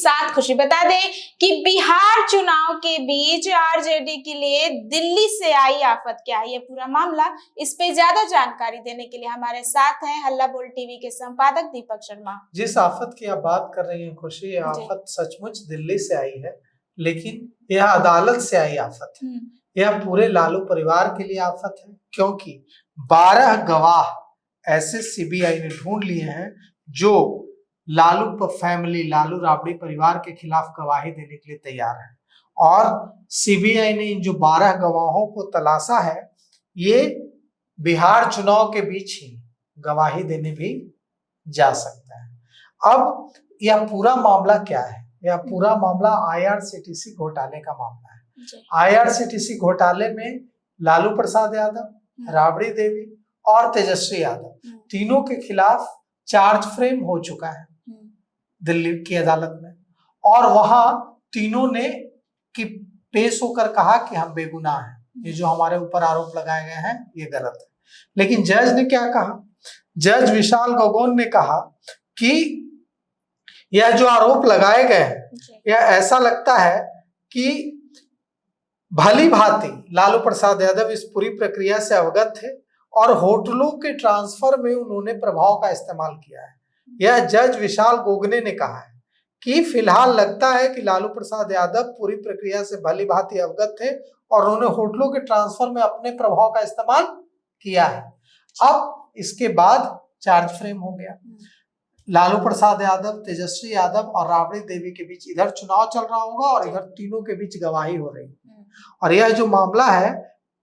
साथ खुशी। बता दें कि बिहार चुनाव के बीच आरजेडी के लिए दिल्ली से आई आफत क्या है, ये पूरा मामला, इस पे ज्यादा जानकारी देने के लिए हमारे साथ हैं हल्ला बोल टीवी के संपादक दीपक शर्मा। जिस आफत की आप बात कर रही हैं खुशी, ये आफत सचमुच दिल्ली से आई है, लेकिन यह अदालत से आई आफत है। यह पूरे लालू परिवार के लिए आफत है, क्योंकि 12 गवाह ऐसे सीबीआई ने ढूंढ लिए हैं जो लालू फैमिली, लालू राबड़ी परिवार के खिलाफ गवाही देने के लिए तैयार है। और सीबीआई ने इन जो 12 गवाहों को तलाशा है, ये बिहार चुनाव के बीच ही गवाही देने भी जा सकता है। अब यह पूरा मामला क्या है? यह पूरा मामला आईआरसीटीसी घोटाले का मामला है। आईआरसीटीसी घोटाले में लालू प्रसाद यादव, राबड़ी देवी और तेजस्वी यादव तीनों के खिलाफ चार्ज फ्रेम हो चुका है दिल्ली की अदालत में, और वहां तीनों ने कि पेश होकर कहा कि हम बेगुनाह हैं, ये जो हमारे ऊपर आरोप लगाए गए हैं ये गलत है। लेकिन जज ने क्या कहा? जज विशाल गगोन ने कहा कि यह जो आरोप लगाए गए हैं, यह ऐसा लगता है कि भली भांति लालू प्रसाद यादव इस पूरी प्रक्रिया से अवगत थे और होटलों के ट्रांसफर में उन्होंने प्रभाव का इस्तेमाल किया है। यह जज विशाल गोगने ने कहा है कि फिलहाल लगता है कि लालू प्रसाद यादव पूरी प्रक्रिया से भली भांति अवगत थे और उन्होंने होटलों के ट्रांसफर में अपने प्रभाव का इस्तेमाल किया है। अब इसके बाद चार्ज फ्रेम हो गया। लालू प्रसाद यादव, तेजस्वी यादव और राबड़ी देवी के बीच इधर चुनाव चल रहा होगा और इधर तीनों के बीच गवाही हो रही है। और यह जो मामला है,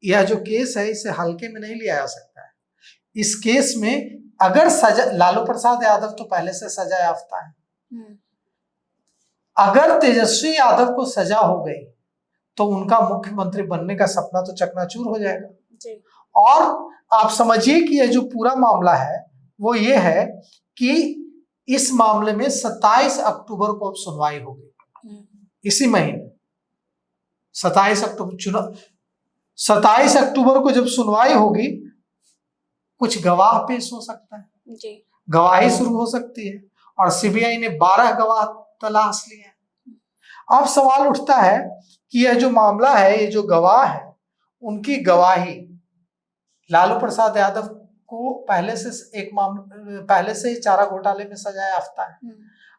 यह जो केस है, इसे हल्के में नहीं लिया जा सकता है। इस केस में अगर सजा, लालू प्रसाद यादव तो पहले से सजा याफ्ता है, अगर तेजस्वी यादव को सजा हो गई तो उनका मुख्यमंत्री बनने का सपना तो चकनाचूर हो जाएगा। और आप समझिए कि यह जो पूरा मामला है वो ये है कि इस मामले में 27 अक्टूबर को अब सुनवाई होगी, इसी महीने 27 अक्टूबर को जब सुनवाई होगी, कुछ गवाह पेश हो सकता है जी। गवाही शुरू हो सकती है और सीबीआई ने 12 गवाह तलाश लिए हैं। अब सवाल उठता है कि यह जो मामला है, ये जो गवाह है, उनकी गवाही, लालू प्रसाद यादव को पहले से ही चारा घोटाले में सजा याफ्ता है।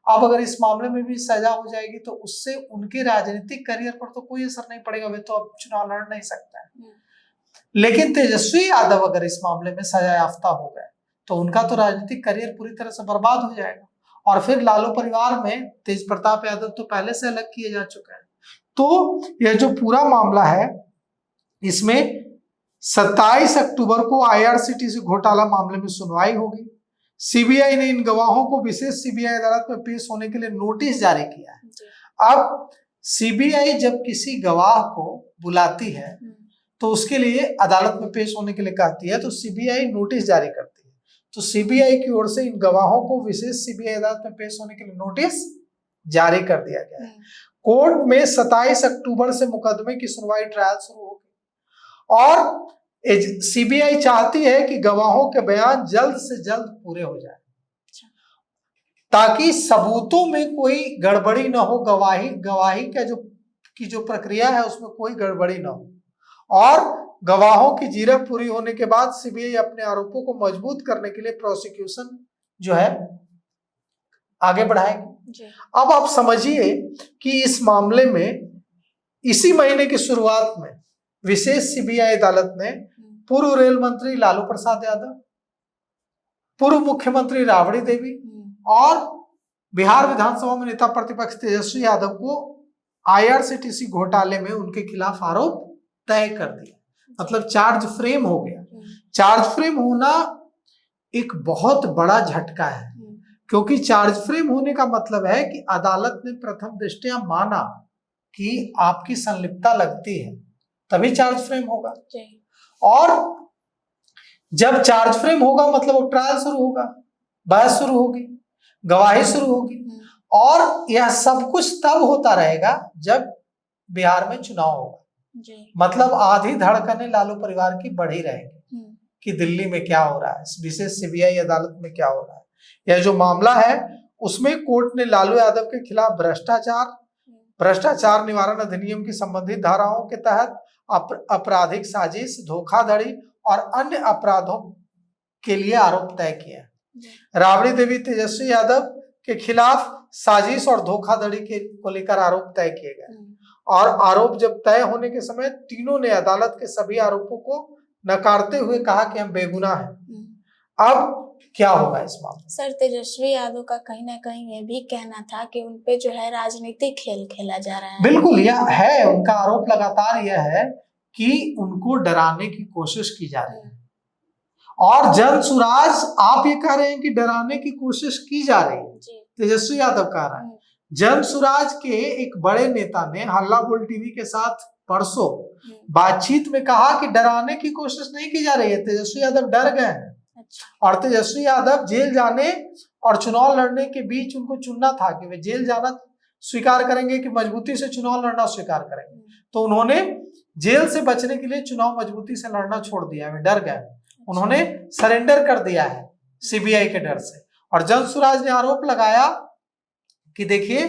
अब अगर इस मामले में भी सजा हो जाएगी तो उससे उनके राजनीतिक करियर पर तो कोई असर नहीं पड़ेगा, वे तो अब चुनाव लड़ नहीं सकता है। लेकिन तेजस्वी यादव अगर इस मामले में सजा याफ्ता हो गए तो उनका तो राजनीतिक करियर पूरी तरह से बर्बाद हो जाएगा। और फिर लालू परिवार में तेज प्रताप यादव तो पहले से अलग किए जा चुके हैं। तो यह जो पूरा मामला है, इसमें 27 अक्टूबर को आईआरसीटीसी घोटाला मामले में सुनवाई होगी। सीबीआई ने इन गवाहों को विशेष सीबीआई अदालत में पेश होने के लिए नोटिस जारी किया है। अब सीबीआई जब किसी गवाह को बुलाती है तो उसके लिए अदालत में पेश होने के लिए कहती है तो सीबीआई नोटिस जारी करती है। तो सीबीआई की ओर से इन गवाहों को विशेष सीबीआई अदालत में पेश होने के लिए नोटिस जारी कर दिया गया है। कोर्ट में 27 अक्टूबर से मुकदमे की सुनवाई, ट्रायल शुरू होगी और सीबीआई चाहती है कि गवाहों के बयान जल्द से जल्द पूरे हो जाए ताकि सबूतों में कोई गड़बड़ी न हो, गवाही का जो प्रक्रिया है उसमें कोई गड़बड़ी न हो। और गवाहों की जीरक पूरी होने के बाद सीबीआई अपने आरोपों को मजबूत करने के लिए प्रोसिक्यूशन जो है आगे बढ़ाएगी। अब आप समझिए कि इस मामले में इसी महीने की शुरुआत में विशेष सीबीआई अदालत ने पूर्व रेल मंत्री लालू प्रसाद यादव, पूर्व मुख्यमंत्री राबड़ी देवी और बिहार विधानसभा में नेता प्रतिपक्ष तेजस्वी यादव को आईआरसीटीसी घोटाले में उनके खिलाफ आरोप तय कर दिया। मतलब चार्ज फ्रेम हो गया। चार्ज फ्रेम होना एक बहुत बड़ा झटका है, क्योंकि चार्ज फ्रेम होने का मतलब है कि अदालत ने प्रथम दृष्टया माना कि आपकी संलिप्तता लगती है, तभी चार्ज फ्रेम होगा। और जब चार्ज फ्रेम होगा मतलब वो ट्रायल शुरू होगा, बहस शुरू होगी, गवाही शुरू होगी, और यह सब कुछ तब होता रहेगा जब बिहार में चुनाव होगा। मतलब आधी धड़कनें लालू परिवार की बढ़ी रहेगी कि दिल्ली में क्या हो रहा है, विशेष सीबीआई अदालत में क्या हो रहा है। यह जो मामला है उसमें कोर्ट ने लालू यादव के खिलाफ भ्रष्टाचार निवारण अधिनियम की संबंधित धाराओं के तहत आपराधिक साजिश, धोखाधड़ी और अन्य अपराधों के लिए आरोप तय किए। राबड़ी देवी तेजस्वी यादव के खिलाफ साजिश और धोखाधड़ी को लेकर आरोप तय किए गए और आरोप जब तय होने के समय तीनों ने अदालत के सभी आरोपों को नकारते हुए कहा कि हम बेगुनाह हैं। अब क्या होगा इस मामले? सर, तेजस्वी यादव का कहीं ना कहीं ये भी कहना था कि उनपे जो है राजनीतिक खेल खेला जा रहा है। बिल्कुल, यह है उनका आरोप लगातार यह है कि उनको डराने की कोशिश की जा रही है और जनसुराज आप ये कह रहे हैं कि डराने की कोशिश की जा रही है, तेजस्वी यादव कह रहा है। जनसुराज के एक बड़े नेता ने हल्ला बोल टीवी के साथ परसों बातचीत में कहा कि डराने की कोशिश नहीं की जा रही है, तेजस्वी यादव डर गए हैं। और तेजस्वी यादव जेल जाने और चुनाव लड़ने के बीच उनको चुनना था कि वे जेल जाना स्वीकार करेंगे कि मजबूती से चुनाव लड़ना स्वीकार करेंगे। तो उन्होंने जेल से बचने के लिए चुनाव मजबूती से लड़ना छोड़ दिया, वे डर गए, उन्होंने सरेंडर कर दिया है सीबीआई के डर से। और जनसुराज ने आरोप लगाया कि देखिए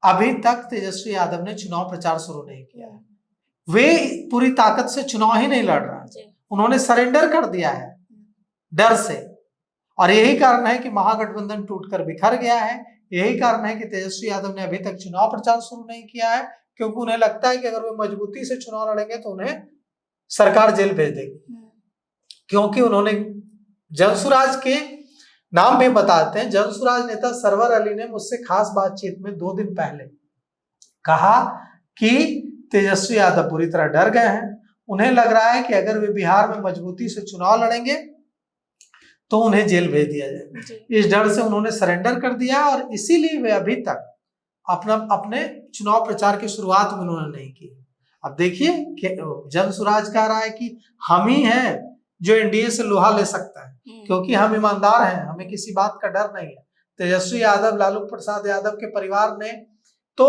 अभी तक तेजस्वी यादव ने चुनाव प्रचार शुरू नहीं किया है, वे पूरी ताकत से चुनाव ही नहीं लड़ रहा, उन्होंने सरेंडर कर दिया है डर से। और यही कारण है कि महागठबंधन टूटकर बिखर गया है, यही कारण है कि तेजस्वी यादव ने अभी तक चुनाव प्रचार शुरू नहीं किया है, क्योंकि उन्हें लगता है कि अगर वे मजबूती से चुनाव लड़ेंगे तो उन्हें सरकार जेल भेज देगी। क्योंकि उन्होंने जनसुराज के नाम भी बताते हैं, जनसुराज नेता सरवर अली ने मुझसे खास बातचीत में 2 दिन पहले कहा कि तेजस्वी यादव बुरी तरह डर गए हैं, उन्हें लग रहा है कि अगर वे बिहार में मजबूती से चुनाव लड़ेंगे तो उन्हें जेल भेज दिया जाएगा। इस डर से उन्होंने सरेंडर कर दिया और इसीलिए वे अभी तक अपने चुनाव प्रचार की शुरुआत में उन्होंने नहीं की। अब देखिए जनसुराज कह रहा है कि हम ही हैं जो एनडीए से लोहा ले सकता है, क्योंकि हम ईमानदार हैं, हमें किसी बात का डर नहीं है। तेजस्वी यादव, लालू प्रसाद यादव के परिवार ने तो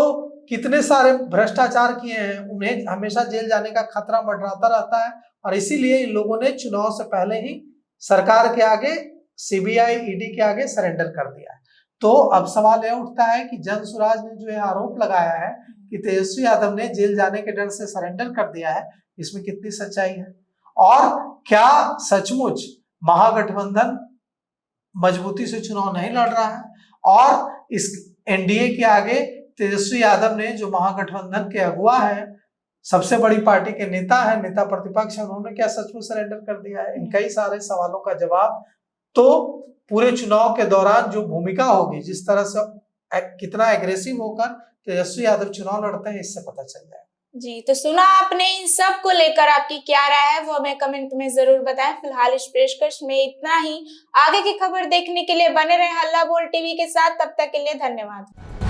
कितने सारे भ्रष्टाचार किए हैं, उन्हें हमेशा जेल जाने का खतरा मंडराता रहता है और इसीलिए इन लोगों ने चुनाव से पहले ही सरकार के आगे, सीबीआई, ईडी के आगे सरेंडर कर दिया है। तो अब सवाल यह उठता है कि जनसुराज ने जो आरोप लगाया है कि तेजस्वी यादव ने जेल जाने के डर से सरेंडर कर दिया है, इसमें कितनी सच्चाई है और क्या सचमुच महागठबंधन मजबूती से चुनाव नहीं लड़ रहा है और इस एनडीए के आगे तेजस्वी यादव ने, जो महागठबंधन के अगुवा है, सबसे बड़ी पार्टी के नेता है, नेता प्रतिपक्ष है, उन्होंने क्या सचमुच सरेंडर कर दिया है? इन कई सारे सवालों का जवाब तो पूरे चुनाव के दौरान जो भूमिका होगी, जिस तरह से कितना एग्रेसिव होकर तेजस्वी यादव चुनाव लड़ते हैं, इससे पता चल जाएगा। जी, तो सुना आपने, इन सब को लेकर आपकी क्या राय है वो हमें कमेंट में जरूर बताएं। फिलहाल इस पेशकश में इतना ही। आगे की खबर देखने के लिए बने रहे हल्ला बोल टीवी के साथ। तब तक के लिए धन्यवाद।